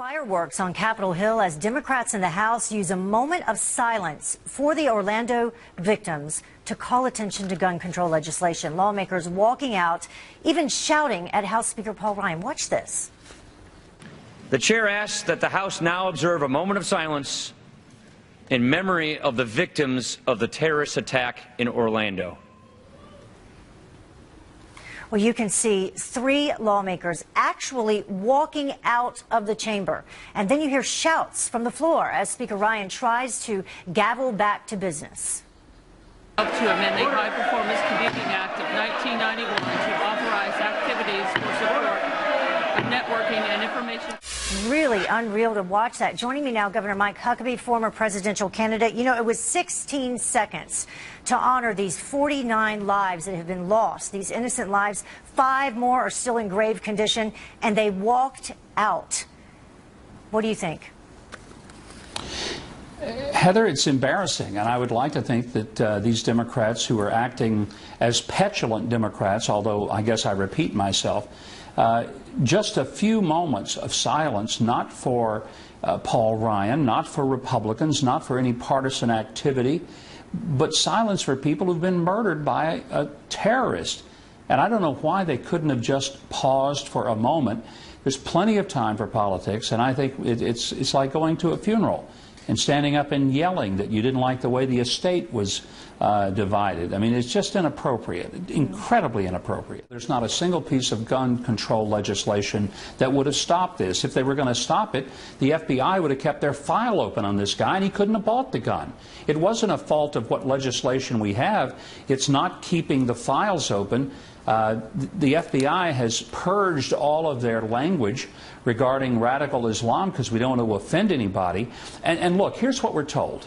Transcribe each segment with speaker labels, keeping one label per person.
Speaker 1: Fireworks on Capitol Hill as Democrats in the House use a moment of silence for the Orlando victims to call attention to gun control legislation. Lawmakers walking out, even shouting at House Speaker Paul Ryan. Watch this.
Speaker 2: The chair asks that the House now observe a moment of silence in memory of the victims of the terrorist attack in Orlando.
Speaker 1: Well, you can see three lawmakers actually walking out of the chamber. And then you hear shouts from the floor as Speaker Ryan tries to gavel back to business.
Speaker 3: Up to amend the High Performance Computing Act of 1991 to authorize activities for support of networking and information.
Speaker 1: Really unreal to watch that. Joining me now, Governor Mike Huckabee, former presidential candidate. You know, it was 16 seconds to honor these 49 lives that have been lost, these innocent lives. 5 more are still in grave condition, and they walked out. What do you think?
Speaker 4: Heather, it's embarrassing, and I would like to think that these Democrats who are acting as petulant Democrats, although I guess I repeat myself, just a few moments of silence, not for Paul Ryan, not for Republicans, not for any partisan activity, but silence for people who've been murdered by a terrorist. And I don't know why they couldn't have just paused for a moment. There's plenty of time for politics, and I think it's like going to a funeral and standing up and yelling that you didn't like the way the estate was divided. I mean, it's just inappropriate, incredibly inappropriate. There's not a single piece of gun control legislation that would have stopped this. If they were going to stop it, the FBI would have kept their file open on this guy, and he couldn't have bought the gun. It wasn't a fault of what legislation we have. It's not keeping the files open. The FBI has purged all of their language regarding radical Islam because we don't want to offend anybody. And look, here's what we're told.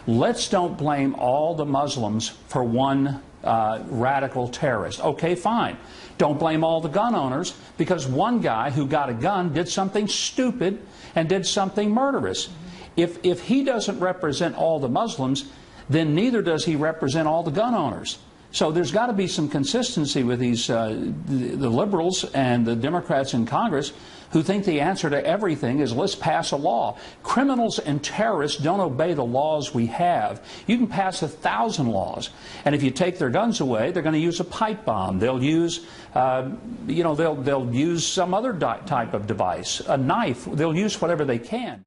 Speaker 4: Let's don't blame all the Muslims for one radical terrorist. Okay, fine. Don't blame all the gun owners because one guy who got a gun did something stupid and did something murderous. If he doesn't represent all the Muslims, then neither does he represent all the gun owners. So there's got to be some consistency with these the liberals and the Democrats in Congress who think the answer to everything is let's pass a law. Criminals and terrorists don't obey the laws we have. You can pass 1,000 laws, and if you take their guns away, they're going to use a pipe bomb. They'll use, they'll use some other type of device, a knife. They'll use whatever they can.